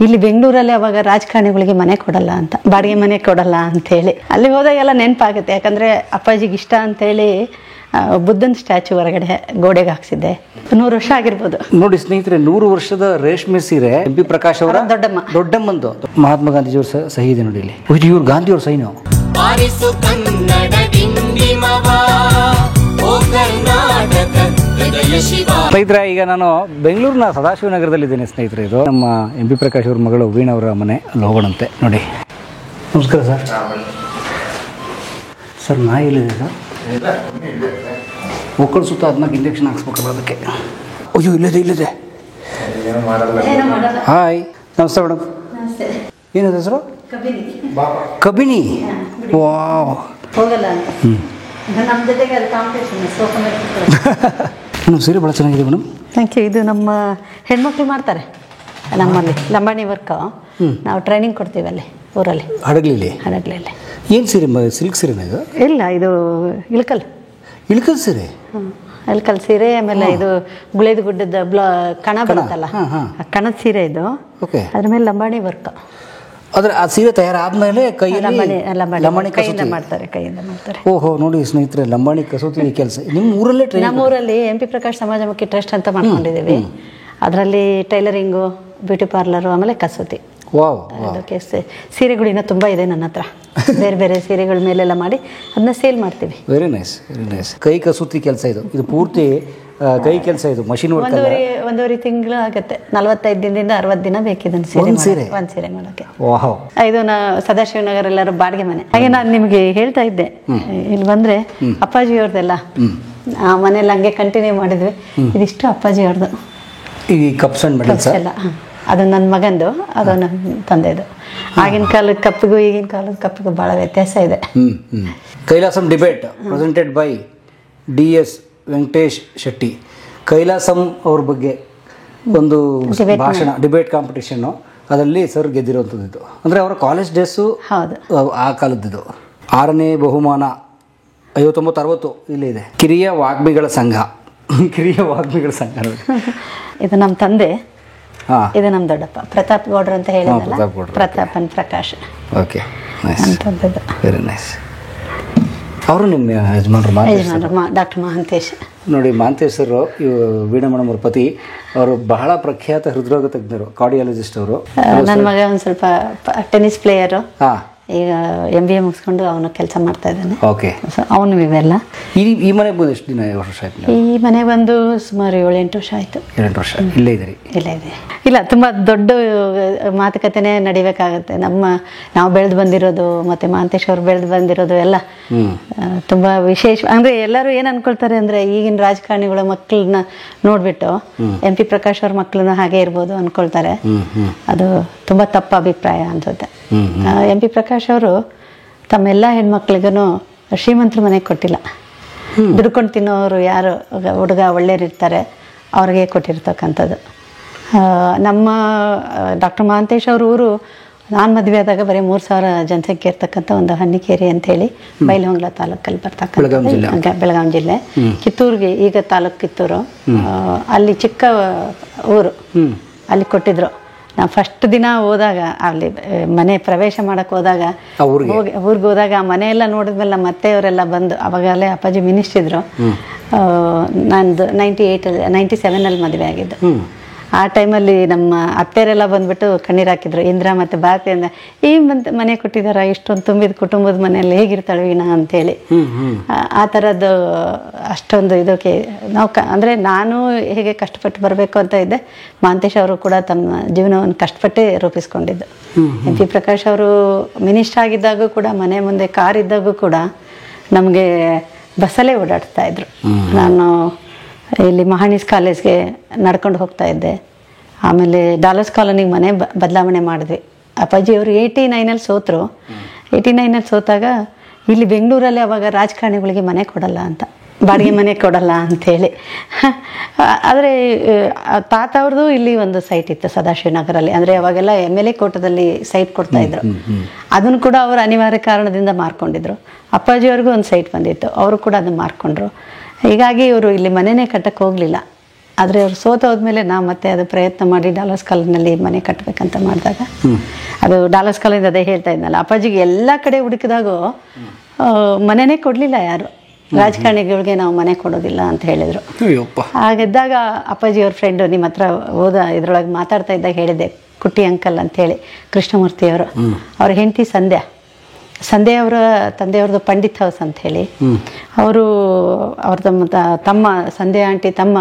ಇಲ್ಲಿ ಬೆಂಗಳೂರಲ್ಲಿ ಅವಾಗ ರಾಜಕಾರಣಿಗಳಿಗೆ ಮನೆ ಕೊಡಲ್ಲ ಅಂತ, ಬಾಡಿಗೆ ಮನೆ ಕೊಡಲ್ಲ ಅಂತ ಹೇಳಿ ಅಲ್ಲಿ ಹೋದಾಗೆಲ್ಲ ನೆನಪಾಗುತ್ತೆ. ಯಾಕಂದ್ರೆ ಅಪ್ಪಾಜಿಗೆ ಇಷ್ಟ ಅಂತೇಳಿ ಬುದ್ಧನ ಸ್ಟ್ಯಾಚು ಹೊರಗಡೆ ಗೋಡೆಗೆ ಹಾಕ್ಸಿದ್ದೆ. 100 ವರ್ಷ ಆಗಿರ್ಬೋದು ನೋಡಿ ಸ್ನೇಹಿತರೆ. 100 ವರ್ಷದ ರೇಷ್ಮೆ ಸೀರೆ MP ಪ್ರಕಾಶ್ ಅವರ ದೊಡ್ಡಮ್ಮಂದು. ಮಹಾತ್ಮ ಗಾಂಧೀಜಿಯವ್ರ ಸಹಿ ಇದೆ ನೋಡಿ ಇಲ್ಲಿ. ಇವ್ರು ಗಾಂಧಿಯವ್ರ ಸಹಿ. ನಾವು ಸ್ನೇಹಿತರೆ, ಈಗ ನಾನು ಬೆಂಗಳೂರಿನ ಸದಾಶಿವನಗರದಲ್ಲಿದ್ದೇನೆ ಸ್ನೇಹಿತರೆ. ಇದು ನಮ್ಮ MP ಪ್ರಕಾಶ್ ಅವ್ರ ಮಗಳು ವೀಣಾ ಅವರ ಮನೆ. ಅಲ್ಲಿ ಹೋಗೋಣಂತೆ ನೋಡಿ. ನಮಸ್ಕಾರ ಸರ್. ಸರ್ ನಾಯಿ ಎಲ್ಲಿದೆ ಸರ್? ಒಕ್ಕಳು ಸುತ್ತ 14 ಇಂಜೆಕ್ಷನ್ ಹಾಕ್ಸ್ಬೇಕಲ್ಲ ಅದಕ್ಕೆ. ಅಯ್ಯೋ ಇಲ್ಲದೆ. ಹಾಯ್, ನಮಸ್ತೆ ಮೇಡಮ್. ಏನಿದೆ ಹೆಸರು? ಕಬಿನಿ. ವಾವ್. ಸೀರೆ ಭಾಳ ಚೆನ್ನಾಗಿದೆ ಮೇಡಮ್. Thank you. ಇದು ನಮ್ಮ ಹೆಣ್ಮಕ್ಳು ಮಾಡ್ತಾರೆ ನಮ್ಮಲ್ಲಿ ಲಂಬಾಣಿ ವರ್ಕ್. ನಾವು ಟ್ರೈನಿಂಗ್ ಕೊಡ್ತೀವಿ ಅಲ್ಲಿ ಊರಲ್ಲಿ. ಹಡಗಲಿಯಲ್ಲಿ. ಏನು ಸೀರೆ? ಸಿಲ್ಕ್ ಸೀರೆನಾ ಇದು? ಇಲ್ಲ, ಇದು ಇಳಕಲ್ ಸೀರೆ. ಇಳಕಲ್ ಸೀರೆ. ಆಮೇಲೆ ಇದು ಗುಳೇದ ಗುಡ್ಡದ ಕಣ ಬರುತ್ತಲ್ಲ, ಕಣದ ಸೀರೆ ಇದು. ಅದ್ರ ಮೇಲೆ ಲಂಬಾಣಿ ವರ್ಕ್. ಆದ್ರೆ ಆ ಸೀರೆ ತಯಾರಾದ್ಮೇಲೆ ಲಂಬಾಣಿ ಕೈಯಿಂದ ಮಾಡ್ತಾರೆ. ಓಹೋ, ನೋಡಿ ಸ್ನೇಹಿತರೆ, ಲಂಬಾಣಿ ಕಸೂತಿ ಕೆಲಸ ನಿಮ್ಮ ಊರಲ್ಲೇ? ನಮ್ಮೂರಲ್ಲಿ MP ಪ್ರಕಾಶ್ ಸಮಾಜಮುಖಿ ಟ್ರಸ್ಟ್ ಅಂತ ಮಾಡ್ಕೊಂಡಿದ್ದೀವಿ. ಅದರಲ್ಲಿ ಟೈಲರಿಂಗು, ಬ್ಯೂಟಿ ಪಾರ್ಲರು, ಆಮೇಲೆ ಕಸೂತಿ. ಅದಕ್ಕೆ ಸೀರೆಗಳು ಇನ್ನೂ ತುಂಬ ಇದೆ ನನ್ನ ಹತ್ರ. ಬೇರೆ ಬೇರೆ ಸೀರೆಗಳ ಮೇಲೆಲ್ಲ ಮಾಡಿ ಅದನ್ನ ಸೇಲ್ ಮಾಡ್ತೀವಿ. Very nice. ಕೈ ಕಸೂತಿ ಕೆಲಸ ಇದು ಪೂರ್ತಿ ಕೈ ಕೆಲಸ. ಇದು ಮಷಿನ್ ವರ್ಕ್. ಒಂದೂವರೆ ತಿಂಗಳು ಆಗುತ್ತೆ. 45 ದಿನದಿಂದ 60 ದಿನ ಬೇಕಿದೆ ಒಂದು ಸೀರೆ ಮಾಡೋಕ್ಕೆ. ಇದು ಸದಾಶಿವನಗರ ಎಲ್ಲರೂ ಬಾಡಿಗೆ ಮನೆ. ಹಾಗೆ ನಾನು ನಿಮಗೆ ಹೇಳ್ತಾ ಇದ್ದೆ, ಇಲ್ಲಿ ಬಂದ್ರೆ ಅಪ್ಪಾಜಿ ಅವ್ರದ್ದೆಲ್ಲ ಆ ಮನೇಲಿ ಹಂಗೆ ಕಂಟಿನ್ಯೂ ಮಾಡಿದ್ವಿ. ಇದಿಷ್ಟು ಅಪ್ಪಾಜಿ ಅವ್ರದ್ದು. ಈ ಕಪ್ಸ್ ಅಂಡ್ ಮೆಡಲ್ಸ್ ಎಲ್ಲ ಅದು ನನ್ನ ಮಗಂದು, ಅದು ನನ್ನ ತಂದೆದು. ಆಗಿನ ಕಾಲದ ಕಪ್ಪಿಗೂ ಈಗಿನ ಕಾಲದ ಕಪ್ಪಿಗೂ ಭಾಳ ವ್ಯತ್ಯಾಸ ಇದೆ. Kailasam debate presented by DS Venkatesh Shetty. Kailasam ಅವ್ರ ಬಗ್ಗೆ ಒಂದು ಭಾಷಣ, ಡಿಬೇಟ್ ಕಾಂಪಿಟೇಷನ್ನು, ಅದರಲ್ಲಿ ಸರ್ ಗೆದ್ದಿರುವಂಥದ್ದು. ಅಂದರೆ ಅವರ ಕಾಲೇಜ್ ಡೇಸು ಆ ಕಾಲದ್ದು. 6ನೇ ಬಹುಮಾನ 59-60 ಇಲ್ಲಿ ಇದೆ. ಕಿರಿಯ ವಾಗ್ಮಿಗಳ ಸಂಘ. ಇದು ನಮ್ಮ ತಂದೆ, ಇದು ನಮ್ಮ ದೊಡ್ಡಪ್ಪ ಪ್ರತಾಪ್ ಗೌಡ್ರು ಅಂತ ಹೇಳಿದ್ನಲ್ಲ, ಪ್ರತಾಪನ್ ಪ್ರಕಾಶ್. Okay, very nice. ಅವರು ನಿಮ್ಮ ಯಜಮಾನ್ರು ಡಾಕ್ಟರ್ ಮಹಾಂತೇಶ್. ನೋಡಿ, ಮಹಾಂತೇಶ್ ಸರ್ ವೀಣಾ ಮೇಡಮ್ ಅವ್ರ ಪತಿ. ಅವರು ಬಹಳ ಪ್ರಖ್ಯಾತ ಹೃದ್ರೋಗ ತಜ್ಞರು, ಕಾರ್ಡಿಯಾಲಜಿಸ್ಟ್ ಅವರು. ನನ್ನ ಮಗ ಒಂದು ಸ್ವಲ್ಪ ಟೆನ್ನಿಸ್ ಪ್ಲೇಯರು. ಈಗ MBA ಮುಗಿಸ್ಕೊಂಡು ಅವನು ಕೆಲಸ ಮಾಡ್ತಾ ಇದ್ದಾನೆ. ಓಕೆ, ಅವನು ಇವೆಲ್ಲ. ಈ ಮನೆಗೆ ಬಂದು ಎಷ್ಟು ದಿನ, ವರ್ಷ ಆಯ್ತು? ಈ ಮನೆ ಬಂದು ಸುಮಾರು 7-8 ವರ್ಷ ಆಯಿತು. 8 ವರ್ಷ ಇಲ್ಲೇ ಇದ್ದೀರಿ? ಇಲ್ಲೇ ಇದೆ. ಇಲ್ಲ, ತುಂಬ ದೊಡ್ಡ ಮಾತುಕತೆನೇ ನಡಿಬೇಕಾಗತ್ತೆ. ನಾವು ಬೆಳೆದು ಬಂದಿರೋದು ಮತ್ತು ಮಹಾಂತೇಶ್ ಅವ್ರು ಬೆಳೆದು ಬಂದಿರೋದು ಎಲ್ಲ ತುಂಬ ವಿಶೇಷ. ಅಂದರೆ ಎಲ್ಲರೂ ಏನು ಅನ್ಕೊಳ್ತಾರೆ ಅಂದರೆ, ಈಗಿನ ರಾಜಕಾರಣಿಗಳ ಮಕ್ಕಳನ್ನ ನೋಡಿಬಿಟ್ಟು MP ಪ್ರಕಾಶ್ ಅವ್ರ ಮಕ್ಕಳನ್ನ ಹಾಗೆ ಇರ್ಬೋದು ಅನ್ಕೊಳ್ತಾರೆ. ಅದು ತುಂಬ ತಪ್ಪು ಅಭಿಪ್ರಾಯ ಅನ್ಸುತ್ತೆ. MP ಪ್ರಕಾಶ್ ಅವರು ತಮ್ಮೆಲ್ಲ ಹೆಣ್ಮಕ್ಳಿಗೂ ಶ್ರೀಮಂತರ ಮನೆಗೆ ಕೊಟ್ಟಿಲ್ಲ. ದುಡ್ಕೊಂಡು ತಿನ್ನೋರು ಯಾರು ಹುಡುಗ ಒಳ್ಳೆಯರಿರ್ತಾರೆ ಅವ್ರಿಗೆ ಕೊಟ್ಟಿರ್ತಕ್ಕಂಥದ್ದು. ನಮ್ಮ ಡಾಕ್ಟರ್ ಮಹಾಂತೇಶ್ ಅವ್ರ ಊರು, ನಾನು ಮದುವೆ ಆದಾಗ ಬರೀ 3000 ಜನಸಂಖ್ಯೆ ಇರ್ತಕ್ಕಂಥ ಒಂದು ಹನ್ನಿಕೇರಿ ಅಂತೇಳಿ ಬೈಲಹೊಂಗಲ ತಾಲೂಕಲ್ಲಿ ಬರ್ತಕ್ಕಂಥ ಬೆಳಗಾವಿ ಜಿಲ್ಲೆ, ಕಿತ್ತೂರಿಗೆ ಈಗ ತಾಲೂಕು ಕಿತ್ತೂರು. ಅಲ್ಲಿ ಚಿಕ್ಕ ಊರು, ಅಲ್ಲಿ ಕೊಟ್ಟಿದ್ರು. ನಾವು ಫಸ್ಟ್ ದಿನ ಹೋದಾಗ, ಅಲ್ಲಿ ಮನೆ ಪ್ರವೇಶ ಮಾಡಕ್ಕೆ ಹೋದಾಗ, ಊರಿಗೆ ಹೋದಾಗ ಆ ಮನೆಯೆಲ್ಲ ನೋಡಿದ್ಮೇಲೆ ನಮ್ಮ ಅತ್ತೆಯವರೆಲ್ಲ ಬಂದು, ಅವಾಗಲೇ ಅಪ್ಪಾಜಿ ಮಿನಿಸ್ಟ್ರ್ ಇದ್ರು. ನಂದು 97 ಮದುವೆ ಆಗಿದ್ದು. ಆ ಟೈಮಲ್ಲಿ ನಮ್ಮ ಅತ್ತೆಯರೆಲ್ಲ ಬಂದ್ಬಿಟ್ಟು ಕಣ್ಣೀರು ಹಾಕಿದ್ರು. ಇಂದ್ರ ಮತ್ತು ಭಾರತಿಯಿಂದ ಈ ಮನೆ ಕೊಟ್ಟಿದ್ದಾರ, ಇಷ್ಟೊಂದು ತುಂಬಿದ ಕುಟುಂಬದ ಮನೆಯಲ್ಲಿ ಹೇಗಿರ್ತಾಳೆ ವೀಣಾ ಅಂತೇಳಿ. ಆ ಥರದ್ದು ಅಷ್ಟೊಂದು ಇದಕ್ಕೆ ನಾವು ಅಂದರೆ ನಾನು ಹೇಗೆ ಕಷ್ಟಪಟ್ಟು ಬರಬೇಕು ಅಂತ ಇದ್ದೆ, ಮಹಾಂತೇಶ್ ಅವರು ಕೂಡ ತಮ್ಮ ಜೀವನವನ್ನು ಕಷ್ಟಪಟ್ಟೇ ರೂಪಿಸ್ಕೊಂಡಿದ್ದು. MP ಪ್ರಕಾಶ್ ಅವರು ಮಿನಿಸ್ಟರ್ ಆಗಿದ್ದಾಗೂ ಕೂಡ ಮನೆ ಮುಂದೆ ಕಾರ್ ಇದ್ದಾಗೂ ಕೂಡ ನಮಗೆ ಬಸ್ಸಲ್ಲೇ ಓಡಾಡ್ತಾ ಇದ್ರು. ನಾನು ಇಲ್ಲಿ ಮಹಾನೀಸ್ ಕಾಲೇಜ್ಗೆ ನಡ್ಕೊಂಡು ಹೋಗ್ತಾ ಇದ್ದೆ. ಆಮೇಲೆ ಡಾಲರ್ಸ್ ಕಾಲೋನಿಗೆ ಮನೆ ಬದಲಾವಣೆ ಮಾಡಿದ್ವಿ. ಅಪ್ಪಾಜಿಯವರು 89 ಸೋತರು. 89 ಸೋತಾಗ ಇಲ್ಲಿ ಬೆಂಗಳೂರಲ್ಲಿ ಅವಾಗ ರಾಜಕಾರಣಿಗಳಿಗೆ ಮನೆ ಕೊಡಲ್ಲ ಅಂತ, ಬಾಡಿಗೆ ಮನೆ ಕೊಡಲ್ಲ ಅಂಥೇಳಿ. ಆದರೆ ತಾತ ಅವ್ರದ್ದು ಇಲ್ಲಿ ಒಂದು ಸೈಟ್ ಇತ್ತು ಸದಾಶಿವನಗರಲ್ಲಿ. ಅಂದರೆ ಅವಾಗೆಲ್ಲ MLA ಕೋಟದಲ್ಲಿ ಸೈಟ್ ಕೊಡ್ತಾಯಿದ್ರು. ಅದನ್ನು ಕೂಡ ಅವರು ಅನಿವಾರ್ಯ ಕಾರಣದಿಂದ ಮಾರ್ಕೊಂಡಿದ್ರು. ಅಪ್ಪಾಜಿಯವ್ರಿಗೂ ಒಂದು ಸೈಟ್ ಬಂದಿತ್ತು, ಅವರು ಕೂಡ ಅದನ್ನು ಮಾರ್ಕೊಂಡ್ರು. ಹೀಗಾಗಿ ಇವರು ಇಲ್ಲಿ ಮನೆಯೇ ಕಟ್ಟಕ್ಕೆ ಹೋಗಲಿಲ್ಲ. ಆದರೆ ಅವ್ರು ಸೋತೋದ್ಮೇಲೆ ನಾವು ಮತ್ತೆ ಅದು ಪ್ರಯತ್ನ ಮಾಡಿ ಡಾಲರ್ಸ್ ಕಾಲೋನಿನಲ್ಲಿ ಮನೆ ಕಟ್ಟಬೇಕಂತ ಮಾಡಿದಾಗ ಅದು ಡಾಲರ್ಸ್ ಕಾಲೋನಿ ಅದೇ ಹೇಳ್ತಾ ಇದ್ನಲ್ಲ, ಅಪ್ಪಾಜಿಗೆ ಎಲ್ಲ ಕಡೆ ಹುಡುಕಿದಾಗೂ ಮನೆನೇ ಕೊಡಲಿಲ್ಲ ಯಾರು, ರಾಜಕಾರಣಿಗಳಿಗೆ ನಾವು ಮನೆ ಕೊಡೋದಿಲ್ಲ ಅಂತ ಹೇಳಿದರು. ಹಾಗಿದ್ದಾಗ ಅಪ್ಪಾಜಿಯವ್ರ ಫ್ರೆಂಡು ನಿಮ್ಮ ಹತ್ರ ಇದ್ರೊಳಗೆ ಮಾತಾಡ್ತಾ ಇದ್ದಾಗ ಹೇಳಿದ್ದೆ, ಕುಟ್ಟಿ ಅಂಕಲ್ ಅಂತೇಳಿ ಕೃಷ್ಣಮೂರ್ತಿಯವರು, ಅವ್ರ ಹೆಂಡತಿ ಸಂಧ್ಯಾ ಅವರ ತಂದೆಯವ್ರದ್ದು ಪಂಡಿತ್ ಹೌಸ್ ಅಂಥೇಳಿ, ಅವರು ಅವ್ರದ್ದು ತಮ್ಮ ಸಂಧ್ಯಾ ಆಂಟಿ ತಮ್ಮ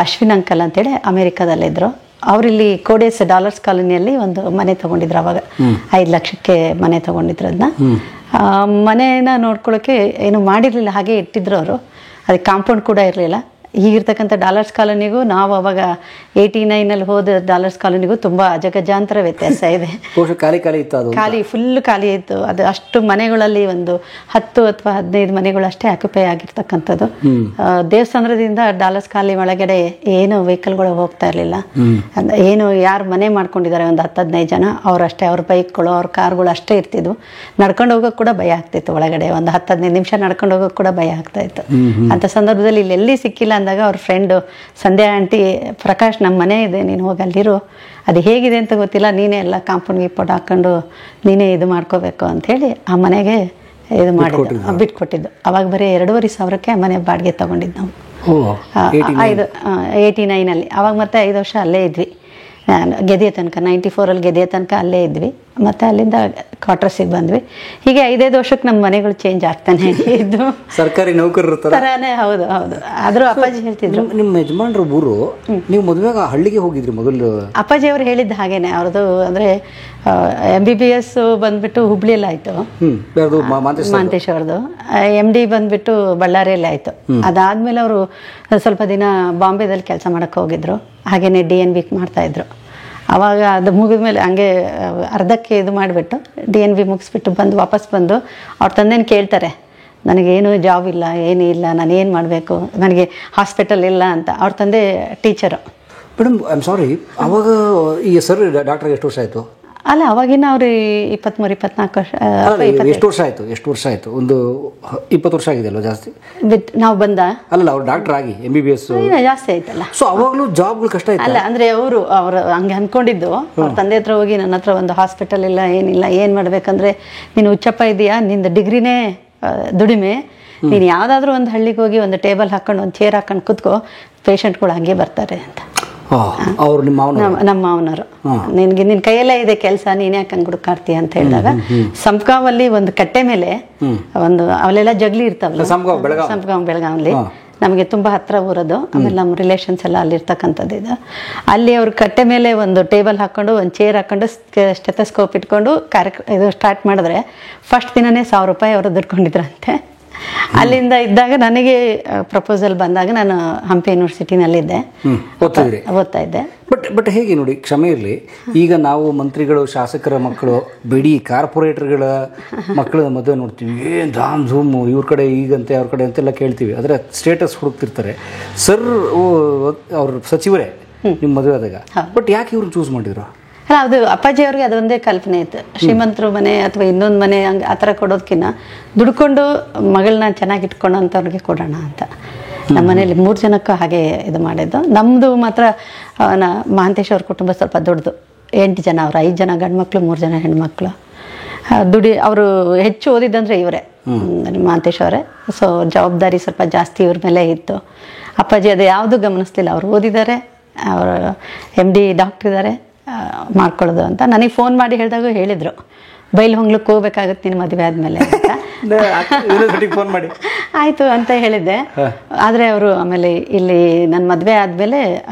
ಅಶ್ವಿನ್ ಅಂಕಲ್ ಅಂತೇಳಿ ಅಮೇರಿಕಾದಲ್ಲಿದ್ದರು. ಅವರಿಲ್ಲಿ ಕೋಡೇಸ್ ಡಾಲರ್ಸ್ ಕಾಲೋನಿಯಲ್ಲಿ ಒಂದು ಮನೆ ತೊಗೊಂಡಿದ್ರು. ಅವಾಗ 5 ಲಕ್ಷಕ್ಕೆ ಮನೆ ತೊಗೊಂಡಿದ್ರು. ಅದನ್ನ ಮನೇನ ನೋಡ್ಕೊಳ್ಳೋಕ್ಕೆ ಏನು ಮಾಡಿರಲಿಲ್ಲ, ಹಾಗೆ ಇಟ್ಟಿದ್ರು ಅವರು. ಅದಕ್ಕೆ ಕಾಂಪೌಂಡ್ ಕೂಡ ಇರಲಿಲ್ಲ. ಈಗಿರ್ತಕ್ಕಂಥ ಡಾಲರ್ಸ್ ಕಾಲೋನಿಗೂ ನಾವು ಅವಾಗ 89 ಹೋದ ಡಾಲರ್ಸ್ ಕಾಲೋನಿಗೂ ತುಂಬ ಅಜಗಜಾಂತರ ವ್ಯತ್ಯಾಸ ಇದೆ. ಖಾಲಿ ಫುಲ್ ಖಾಲಿ ಇತ್ತು. ಅದು ಅಷ್ಟು ಮನೆಗಳಲ್ಲಿ ಒಂದು 10 ಅಥವಾ 15 ಮನೆಗಳು ಅಷ್ಟೇ ಆಕ್ಯುಪೈ ಆಗಿರ್ತಕ್ಕಂಥದ್ದು. ದೇವಸ್ಥಾನದಿಂದ ಡಾಲರ್ಸ್ ಕಾಲೋನಿ ಒಳಗಡೆ ಏನು ವೆಹಿಕಲ್ಗಳು ಹೋಗ್ತಾ ಇರಲಿಲ್ಲ. ಏನು ಯಾರು ಮನೆ ಮಾಡ್ಕೊಂಡಿದ್ದಾರೆ ಒಂದು 10-15 ಜನ, ಅವರಷ್ಟೇ, ಅವ್ರ ಬೈಕ್ಗಳು ಅವ್ರ ಕಾರ್ಗಳು ಅಷ್ಟೇ ಇರ್ತಿದ್ವು. ನಡ್ಕೊಂಡು ಹೋಗೋಕೆ ಕೂಡ ಭಯ ಆಗ್ತಿತ್ತು. ಒಳಗಡೆ ಒಂದು 10-15 ನಿಮಿಷ ನಡ್ಕೊಂಡು ಹೋಗೋಕೆ ಕೂಡ ಭಯ ಆಗ್ತಾ ಇತ್ತು. ಅಂಥ ಸಂದರ್ಭದಲ್ಲಿ ಇಲ್ಲೆಲ್ಲಿ ಸಿಕ್ಕಿಲ್ಲ ಅಂದಾಗ ಅವ್ರ ಫ್ರೆಂಡು ಸಂಧ್ಯಾ ಆಂಟಿ, ಪ್ರಕಾಶ್ ನಮ್ಮ ಮನೆ ಇದೆ, ನೀನು ಹೋಗಿ ಅಲ್ಲಿರು, ಅದು ಹೇಗಿದೆ ಅಂತ ಗೊತ್ತಿಲ್ಲ, ನೀನೇ ಎಲ್ಲ ಕಾಂಪೌಂಡ್ ಗಿಪೌಂಡ್ ಹಾಕ್ಕೊಂಡು ನೀನೇ ಇದು ಮಾಡ್ಕೋಬೇಕು ಅಂಥೇಳಿ ಆ ಮನೆಗೆ ಇದು ಮಾಡಿದ್ದು, ಬಿಟ್ಕೊಟ್ಟಿದ್ದು. ಅವಾಗ ಬರೀ 2,500ಕ್ಕೆ ಆ ಮನೆ ಬಾಡಿಗೆ ತೊಗೊಂಡಿದ್ದು ನಾವು. 89 ಅವಾಗ ಮತ್ತೆ 5 ವರ್ಷ ಅಲ್ಲೇ ಇದ್ವಿ. ಗೆದಿಯ ತನಕ 94 ಗೆದಿಯ ತನಕ ಅಲ್ಲೇ ಇದ್ವಿ. ಮತ್ತು ಅಲ್ಲಿಂದ ಕ್ವಾರ್ಟರ್ಸಿಗೆ ಬಂದ್ವಿ. ಹೀಗೆ 5-5 ವರ್ಷಕ್ಕೆ ನಮ್ಮ ಮನೆಗಳು ಚೇಂಜ್ ಆಗ್ತಾನೆ ಇದ್ದು. ಸರ್ಕಾರಿ ನೌಕರರ ಥರನೇ. ಹೌದು. ಆದರೂ ಅಪ್ಪಾಜಿ ಹೇಳ್ತಿದ್ರು, ನಿಮ್ಮ ಯಜಮಾನ್ರ ಊರು, ನೀವು ಮದುವೆಗೆ ಹಳ್ಳಿಗೆ ಹೋಗಿದ್ರಿ ಮೊದಲು? ಅಪ್ಪಾಜಿ ಅವರು ಹೇಳಿದ್ದು ಹಾಗೇನೆ. ಅವ್ರದ್ದು ಅಂದರೆ MBBS ಬಂದ್ಬಿಟ್ಟು ಹುಬ್ಳಿಯಲ್ಲಿ ಆಯಿತು, ಮಾಂತೇಶ್ ಅವ್ರದ್ದು. MD ಬಂದ್ಬಿಟ್ಟು ಬಳ್ಳಾರಿಯಲ್ಲಿ ಆಯಿತು. ಅದಾದಮೇಲೆ ಅವರು ಸ್ವಲ್ಪ ದಿನ ಬಾಂಬೆದಲ್ಲಿ ಕೆಲಸ ಮಾಡೋಕ್ಕೆ ಹೋಗಿದ್ರು. ಹಾಗೇನೆ DNB ಮಾಡ್ತಾಯಿದ್ರು. ಆವಾಗ ಅದು ಮುಗಿದ ಮೇಲೆ ಹಂಗೆ ಅರ್ಧಕ್ಕೆ ಇದು ಮಾಡಿಬಿಟ್ಟು DNB ಮುಗಿಸ್ಬಿಟ್ಟು ವಾಪಸ್ ಬಂದು ಅವ್ರ ತಂದೆನ ಕೇಳ್ತಾರೆ, ನನಗೇನು ಜಾಬ್ ಇಲ್ಲ, ಏನೂ ಇಲ್ಲ, ನಾನು ಏನು ಮಾಡಬೇಕು, ನನಗೆ ಹಾಸ್ಪಿಟಲ್ ಇಲ್ಲ ಅಂತ. ಅವ್ರ ತಂದೆ teacher. Madam, I am sorry, ಅವಾಗ ಈ ಸರ್ ಡಾಕ್ಟರ್ಗೆ ಎಷ್ಟು ವರ್ಷ ಆಯಿತು? ಅಲ್ಲ, ಅವಾಗಿನ ಅವ್ರು 23-24 ವರ್ಷ. ಎಷ್ಟು ವರ್ಷ ಆಯಿತು? ಒಂದು 20 ವರ್ಷ ಆಗಿದೆ ಅಲ್ವಾ? ಜಾಸ್ತಿ ನಾವು ಬಂದ ಅಲ್ಲ, ಅವ್ರು ಡಾಕ್ಟರ್ ಆಗಿ MBBS ಜಾಸ್ತಿ ಆಯ್ತಲ್ಲ. ಸೊ ಅವಾಗಲೂ ಜಾಬ್ಗಳು ಕಷ್ಟ ಆಯ್ತು ಅಲ್ಲ, ಅಂದರೆ ಅವರು ಹಂಗೆ ಅಂದ್ಕೊಂಡಿದ್ದು. ಅವ್ರ ತಂದೆ ಹತ್ರ ಹೋಗಿ, ನನ್ನ ಹತ್ರ ಒಂದು ಹಾಸ್ಪಿಟಲ್ ಇಲ್ಲ, ಏನಿಲ್ಲ, ಏನು ಮಾಡ್ಬೇಕಂದ್ರೆ ನೀನು ಹುಚ್ಚಪ್ಪ ಇದೆಯಾ, ನಿಂದು ಡಿಗ್ರಿನೇ ದುಡಿಮೆ, ನೀನು ಯಾವುದಾದ್ರೂ ಒಂದು ಹಳ್ಳಿಗೆ ಹೋಗಿ ಒಂದು ಟೇಬಲ್ ಹಾಕೊಂಡು ಒಂದು ಚೇರ್ ಹಾಕೊಂಡು ಕೂತ್ಕೋ, ಪೇಷಂಟ್ಗಳು ಹಂಗೆ ಬರ್ತಾರೆ ಅಂತ. ಅವ್ರು ನಮ್ಮ ಮಾವನವರು, ನಿನ್ನ ಕೈಯಲ್ಲೇ ಇದೆ ಕೆಲಸ, ನೀನು ಯಾಕೆ ಹಂಗೆ ಹುಡುಕಾಡ್ತೀಯ ಅಂತ ಹೇಳಿದಾಗ, ಸಂಪ್ಗಾಂವಲ್ಲಿ ಒಂದು ಕಟ್ಟೆ ಮೇಲೆ ಒಂದು ಅಲ್ಲೆಲ್ಲ ಜಗ್ಲಿ ಇರ್ತಾವಲ್ಲ, ಸಂಪ್ಗಾಂವ್ ಬೆಳಗಾವಲ್ಲಿ ನಮಗೆ ತುಂಬ ಹತ್ರ ಊರದು. ಆಮೇಲೆ ನಮ್ಮ ರಿಲೇಷನ್ಸ್ ಎಲ್ಲ ಅಲ್ಲಿರ್ತಕ್ಕಂಥದ್ದು ಇದು. ಅಲ್ಲಿ ಅವ್ರ ಕಟ್ಟೆ ಮೇಲೆ ಒಂದು ಟೇಬಲ್ ಹಾಕ್ಕೊಂಡು ಒಂದು ಚೇರ್ ಹಾಕ್ಕೊಂಡು ಸ್ಟೆಥೋಸ್ಕೋಪ್ ಇಟ್ಕೊಂಡು ಇದು ಸ್ಟಾರ್ಟ್ ಮಾಡಿದ್ರೆ ಫಸ್ಟ್ ದಿನನೇ 1,000 ರೂಪಾಯಿ ಅವರು ದುಡ್ಕೊಂಡಿದ್ರಂತೆ. ಅಲ್ಲಿಂದ ಇದ್ದಾಗ ನನಗೆ ಪ್ರಪೋಸಲ್ ಬಂದಾಗ ನಾನು ಹಂಪಿ ಯೂನಿವರ್ಸಿಟಿನಲ್ಲಿದ್ದೆ, ಓದ್ತಾ ಇದ್ದೆ. ಬಟ್ ಹೇಗೆ ನೋಡಿ, ಕ್ಷಮೆ ಇರಲಿ, ಈಗ ನಾವು ಮಂತ್ರಿಗಳು, ಶಾಸಕರ ಮಕ್ಕಳು, ಬಿಡಿ ಕಾರ್ಪೊರೇಟರ್ಗಳ ಮಕ್ಕಳ ಮದುವೆ ನೋಡ್ತೀವಿ, ಏನು ಧಾಮ್ ಧೂಮು, ಇವ್ರ ಕಡೆ ಈಗಂತೆ ಅವ್ರ ಕಡೆ ಅಂತೆಲ್ಲ ಕೇಳ್ತೀವಿ. ಆದರೆ ಸ್ಟೇಟಸ್ ಹುಡುಕ್ತಿರ್ತಾರೆ. ಸರ್ ಅವ್ರ ಸಚಿವರೇ ನಿಮ್ಮ ಮದುವೆ ಆದಾಗ, ಬಟ್ ಯಾಕೆ ಇವ್ರನ್ನ ಚೂಸ್ ಮಾಡಿದ್ರು? ಅಲ್ಲ, ಅದು ಅಪ್ಪಾಜಿ ಅವ್ರಿಗೆ ಅದೊಂದೇ ಕಲ್ಪನೆ ಇತ್ತು, ಶ್ರೀಮಂತರು ಮನೆ ಅಥವಾ ಇನ್ನೊಂದು ಮನೆ ಹಂಗೆ ಆ ಥರ ಕೊಡೋದಕ್ಕಿಂತ ದುಡ್ಕೊಂಡು ಮಗಳನ್ನ ಚೆನ್ನಾಗಿ ಇಟ್ಕೊಂಡಂಥವ್ರಿಗೆ ಕೊಡೋಣ ಅಂತ. ನಮ್ಮ ಮನೇಲಿ 3 ಜನಕ್ಕೂ ಹಾಗೆ ಇದು ಮಾಡಿದ್ದು. ನಮ್ಮದು ಮಾತ್ರ ಮಹಾಂತೇಶ್ ಅವ್ರ ಕುಟುಂಬ ಸ್ವಲ್ಪ ದೊಡ್ಡದು, 8 ಜನ, ಅವರು 5 ಜನ ಗಂಡು ಮಕ್ಕಳು, 3 ಜನ ಹೆಣ್ಮಕ್ಳು. ಅವರು ಹೆಚ್ಚು ಓದಿದ್ದಂದರೆ ಇವರೇ, ಮಹಾಂತೇಶ್ ಅವರೇ. ಸೊ ಜವಾಬ್ದಾರಿ ಸ್ವಲ್ಪ ಜಾಸ್ತಿ ಇವ್ರ ಮೇಲೆ ಇತ್ತು. ಅಪ್ಪಾಜಿ ಅದು ಯಾವುದೂ ಗಮನಿಸ್ತಿಲ್ಲ, ಅವ್ರು ಓದಿದ್ದಾರೆ, ಅವರು MD ಡಾಕ್ಟ್ರ್ ಇದ್ದಾರೆ, ಮಾಡ್ಕೊಳ್ಳೋದು ಅಂತ. ನನಗೆ ಫೋನ್ ಮಾಡಿ ಹೇಳಿದಾಗ ಹೇಳಿದರು, ಬೈಲಹೊಂಗ್ಲಕ್ಕೆ ಹೋಗ್ಬೇಕಾಗತ್ತೆ ನಿನ್ನ ಮದುವೆ ಆದಮೇಲೆ ಅಂತ. ಫೋನ್ ಮಾಡಿ ಆಯಿತು ಅಂತ ಹೇಳಿದ್ದೆ. ಆದರೆ ಅವರು ಆಮೇಲೆ ಇಲ್ಲಿ ನನ್ನ ಮದುವೆ ಆದಮೇಲೆ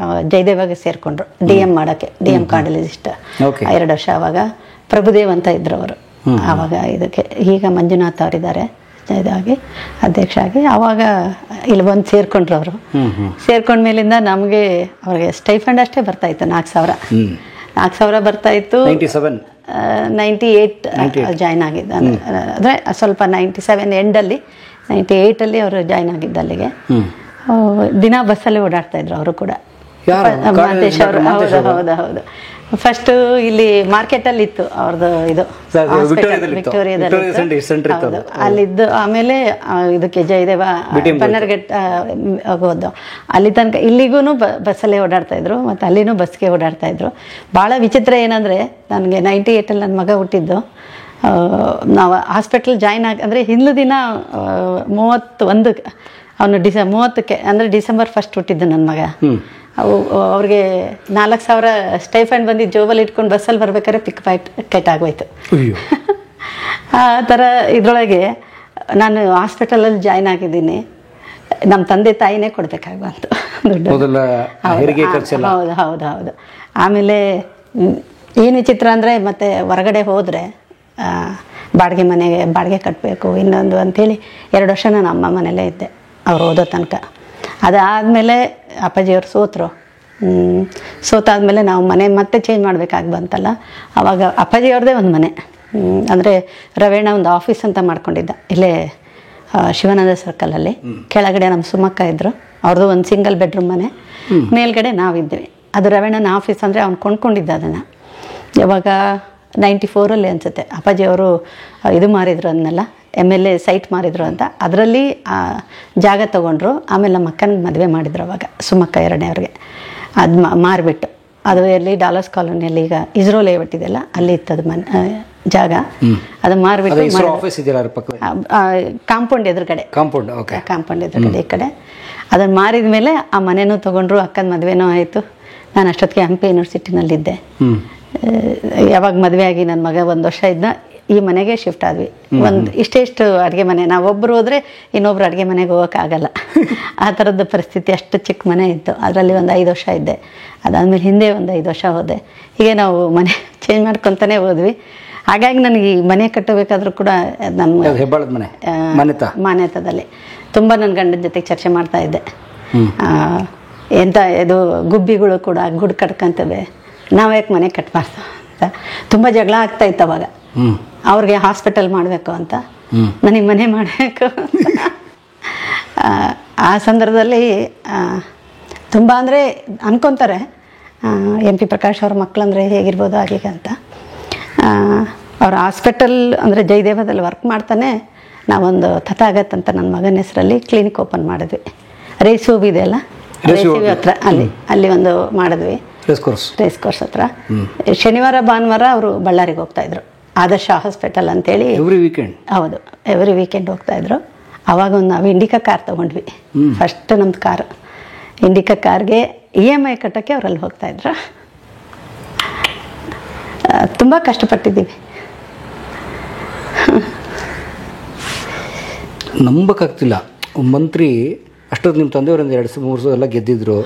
ಜಯದೇವಾಗ ಸೇರಿಕೊಂಡ್ರು DM ಮಾಡೋಕ್ಕೆ, DM ಕಾರ್ಡಿಯಾಲಜಿಸ್ಟ್ 2 ವರ್ಷ. ಆವಾಗ ಪ್ರಭುದೇವ್ ಅಂತ ಇದ್ರು ಅವರು. ಆವಾಗ ಇದಕ್ಕೆ ಈಗ ಮಂಜುನಾಥ್ ಅವರಿದ್ದಾರೆ ಇದಾಗಿ ಅಧ್ಯಕ್ಷ ಆಗಿ. ಆವಾಗ ಇಲ್ಲಿ ಬಂದು ಸೇರಿಕೊಂಡ್ರು ಅವರು. ಸೇರ್ಕೊಂಡ್ಮೇಲಿಂದ ನಮಗೆ ಅವ್ರಿಗೆ ಸ್ಟೈಫಂಡ್ ಅಷ್ಟೇ ಬರ್ತಾಯಿತ್ತು, 4,000 ಬರ್ತಾಯಿತ್ತು. 98 ಜಾಯ್ನ್ ಆಗಿದ್ದ, ಅಂದರೆ ಸ್ವಲ್ಪ 97 ಎಂಡಲ್ಲಿ, 98ಅಲ್ಲಿ ಅವರು ಜಾಯ್ನ್ ಆಗಿದ್ದ. ಅಲ್ಲಿಗೆ ದಿನ ಬಸ್ಸಲ್ಲಿ ಓಡಾಡ್ತಾಯಿದ್ರು ಅವರು ಕೂಡ. ಯಾರು? ಮಾಂತೇಶ್ ಅವರು. ಹೌದು ಹೌದು ಹೌದು. ಫಸ್ಟ್ ಇಲ್ಲಿ ಮಾರ್ಕೆಟ್ ಅಲ್ಲಿ ಇತ್ತು ಅವ್ರದ್ದು ಇದು ವಿಕ್ಟೋರಿಯಾದಲ್ಲಿ ಹೌದು, ಅಲ್ಲಿದ್ದು. ಆಮೇಲೆ ಇದಕ್ಕೆ ಜಯದೇವ ಬನ್ನರ್ಘಟ್ಟ ಹೋಗೋದು, ಅಲ್ಲಿ ತನಕ ಇಲ್ಲಿಗೂ ಬಸ್ಸಲ್ಲೇ ಓಡಾಡ್ತಾ ಇದ್ರು, ಮತ್ತು ಅಲ್ಲಿನೂ ಬಸ್ಗೆ ಓಡಾಡ್ತಾ ಇದ್ರು. ಭಾಳ ವಿಚಿತ್ರ ಏನಂದರೆ, ನನಗೆ 98 ನನ್ನ ಮಗ ಹುಟ್ಟಿದ್ದು. ನಾವು ಹಾಸ್ಪಿಟ್ಲ್ ಜಾಯ್ನ್ ಅಂದರೆ ಹಿಂದಿನ ದಿನ 31 ಅವನು 30ಕ್ಕೆ ಅಂದರೆ ಡಿಸೆಂಬರ್ 1 ಹುಟ್ಟಿದ್ದು ನನ್ನ ಮಗ. ಅವ್ರಿಗೆ 4,000 ಸ್ಟೈಫಂಡ್ ಬಂದು ಜೋಬಲ್ಲಿ ಇಟ್ಕೊಂಡು ಬಸ್ಸಲ್ಲಿ ಬರ್ಬೇಕಾದ್ರೆ ಪಿಕ್ ಪಾಕೆಟ್ ಆಗೋಯ್ತು. ಆ ಥರ ಇದರೊಳಗೆ ನಾನು ಹಾಸ್ಪಿಟಲಲ್ಲಿ ಜಾಯ್ನ್ ಆಗಿದ್ದೀನಿ. ನಮ್ಮ ತಂದೆ ತಾಯಿನೇ ಕೊಡಬೇಕಾಗುವಂತು ದುಡ್ಡು. ಹೌದು ಹೌದು ಹೌದು. ಆಮೇಲೆ ಏನು ವಿಚಿತ್ರ ಅಂದರೆ, ಮತ್ತೆ ಹೊರಗಡೆ ಹೋದರೆ ಬಾಡಿಗೆ ಮನೆಗೆ ಬಾಡಿಗೆ ಕಟ್ಟಬೇಕು ಇನ್ನೊಂದು ಅಂಥೇಳಿ 2 ವರ್ಷ ನಾನು ಅಮ್ಮ ಮನೇಲೇ ಇದ್ದೆ ಅವ್ರು ಓದೋ ತನಕ. ಅದಾದಮೇಲೆ ಅಪ್ಪಾಜಿಯವರು ಸೋತಾದ್ಮೇಲೆ ನಾವು ಮನೆ ಮತ್ತೆ ಚೇಂಜ್ ಮಾಡಬೇಕಾಗಿ ಬಂತಲ್ಲ, ಆವಾಗ ಅಪ್ಪಾಜಿಯವ್ರದ್ದೇ ಒಂದು ಮನೆ, ಅಂದರೆ ರವೇಣ ಒಂದು ಆಫೀಸ್ ಅಂತ ಮಾಡ್ಕೊಂಡಿದ್ದ ಇಲ್ಲೇ ಶಿವಾನಂದ ಸರ್ಕಲಲ್ಲಿ. ಕೆಳಗಡೆ ನಮ್ಮ ಸುಮಕ್ಕ ಇದ್ದರು, ಅವ್ರದ್ದು ಒಂದು ಸಿಂಗಲ್ ಬೆಡ್ರೂಮ್ ಮನೆ, ಮೇಲ್ಗಡೆ ನಾವಿದ್ವಿ. ಅದು ರವೇಣನ ಆಫೀಸ್ ಅಂದರೆ ಅವ್ನು ಕೊಂಡ್ಕೊಂಡಿದ್ದ ಅದನ್ನು. ಯಾವಾಗ 94ಅಲ್ಲಿ ಅನಿಸುತ್ತೆ ಅಪ್ಪಾಜಿಯವರು ಇದು ಮಾರಿದ್ರು, ಅದನ್ನೆಲ್ಲ MLA ಸೈಟ್ ಮಾರಿದ್ರು ಅಂತ. ಅದರಲ್ಲಿ ಜಾಗ ತೊಗೊಂಡ್ರು. ಆಮೇಲೆ ನಮ್ಮ ಅಕ್ಕನಿಗೆ ಮದುವೆ ಮಾಡಿದ್ರು ಅವಾಗ, ಸುಮಕ್ಕ 2ನೇವ್ರಿಗೆ. ಅದು ಮಾರಿಬಿಟ್ಟು, ಅದು ಎಲ್ಲಿ ಡಾಲರ್ಸ್ ಕಾಲೋನಿಯಲ್ಲಿ ಈಗ ಇಸ್ರೋ ಲೇಔಟ್ ಇದೆಯಲ್ಲ, ಅಲ್ಲಿ ಇತ್ತದು ಜಾಗ. ಅದು ಮಾರಿಬಿಟ್ಟು ಕಾಂಪೌಂಡ್ ಎದುರುಗಡೆ, ಕಾಂಪೌಂಡ್ ಎದುರುಗಡೆ ಈ ಕಡೆ ಅದನ್ನು ಮಾರಿದ ಮೇಲೆ ಆ ಮನೆನೂ ತೊಗೊಂಡ್ರು. ಅಕ್ಕನ ಮದುವೆನೂ ಆಯಿತು. ನಾನು ಅಷ್ಟೊತ್ತಿಗೆ ಹಂಪಿ ಯೂನಿವರ್ಸಿಟಿನಲ್ಲಿದ್ದೆ. ಯಾವಾಗ ಮದುವೆ ಆಗಿ ನನ್ನ ಮಗ 1 ವರ್ಷ ಇದ್ದ, ಈ ಮನೆಗೆ ಶಿಫ್ಟ್ ಆದ್ವಿ. ಒಂದು ಇಷ್ಟು ಅಡುಗೆ ಮನೆ, ನಾವೊಬ್ಬರು ಹೋದರೆ ಇನ್ನೊಬ್ರು ಅಡುಗೆ ಮನೆಗೆ ಹೋಗೋಕ್ಕಾಗಲ್ಲ, ಆ ಥರದ್ದು ಪರಿಸ್ಥಿತಿ. ಅಷ್ಟು ಚಿಕ್ಕ ಮನೆ ಇತ್ತು. ಅದರಲ್ಲಿ ಒಂದು 5 ವರ್ಷ ಇದ್ದೆ. ಅದಾದಮೇಲೆ ಹಿಂದೆ ಒಂದು 5 ವರ್ಷ ಹೋದೆ. ಹೀಗೆ ನಾವು ಮನೆ ಚೇಂಜ್ ಮಾಡ್ಕೊತಾನೆ ಹೋದ್ವಿ. ಹಾಗಾಗಿ ನನಗೆ ಈ ಮನೆ ಕಟ್ಟಬೇಕಾದ್ರೂ ಕೂಡ ನಮ್ಮ ಮಾನ್ಯತದಲ್ಲಿ ತುಂಬ ನನ್ನ ಗಂಡನ ಜೊತೆಗೆ ಚರ್ಚೆ ಮಾಡ್ತಾ ಇದ್ದೆ. ಎಂಥ ಇದು ಗುಬ್ಬಿಗಳು ಕೂಡ ಗುಡ್ ಕಟ್ಕೊಂತವೆ, ನಾವು ಯಾಕೆ ಮನೆ ಕಟ್ಟಬಾರ್ದು ಅಂತ ತುಂಬ ಜಗಳ ಆಗ್ತಾ ಇತ್ತು ಅವಾಗ. ಅವ್ರಿಗೆ ಹಾಸ್ಪಿಟಲ್ ಮಾಡಬೇಕು ಅಂತ, ನನಗೆ ಮನೆ ಮಾಡಬೇಕು. ಆ ಸಂದರ್ಭದಲ್ಲಿ ತುಂಬ ಅಂದರೆ ಅನ್ಕೊತಾರೆ MP ಪ್ರಕಾಶ್ ಅವ್ರ ಮಕ್ಕಳಂದರೆ ಹೇಗಿರ್ಬೋದು ಹಾಗೆ ಅಂತ. ಅವ್ರ ಹಾಸ್ಪಿಟಲ್ ಅಂದರೆ ಜಯದೇವದಲ್ಲಿ ವರ್ಕ್ ಮಾಡ್ತಾನೆ ನಾವೊಂದು ತಥಾಗತ್ ಅಂತ ನನ್ನ ಮಗನ ಹೆಸರಲ್ಲಿ ಕ್ಲಿನಿಕ್ ಓಪನ್ ಮಾಡಿದ್ವಿ. ರೇಸೂಬ್ ಇದೆಯಲ್ಲ, ರೇಸೂಬಿ ಹತ್ರ ಅಲ್ಲಿ ಒಂದು ಮಾಡಿದ್ವಿ, ರೇಸ್ ಕೋರ್ಸ್ ಹತ್ರ. ಶನಿವಾರ ಭಾನುವಾರ ಅವರು ಬಳ್ಳಾರಿಗೆ ಹೋಗ್ತಾಯಿದ್ರು, ಆದರ್ಶ ಹಾಸ್ಪಿಟಲ್ ಅಂತೇಳಿ. ಹೌದು, ಎವ್ರಿ ವೀಕೆಂಡ್ ಹೋಗ್ತಾಯಿದ್ರು. ಆವಾಗ ಒಂದು ನಾವು ಇಂಡಿಕಾ ಕಾರ್ ತೊಗೊಂಡ್ವಿ, ಫಸ್ಟ್ ನಮ್ಮದು ಕಾರು. ಇಂಡಿಕಾ ಕಾರ್ಗೆ EMI ಕಟ್ಟೋಕ್ಕೆ ಅವರಲ್ಲಿ ಹೋಗ್ತಾಯಿದ್ರು. ತುಂಬ ಕಷ್ಟಪಟ್ಟಿದ್ದೀವಿ. ನಂಬಕ್ಕಾಗ್ತಿಲ್ಲ, ಮಂತ್ರಿ ಅಷ್ಟೊತ್ತು ನಿಮ್ಮ ತಂದೆಯವರು 2-3 ಸಲ ಎಲ್ಲ ಗೆದ್ದಿದ್ರು,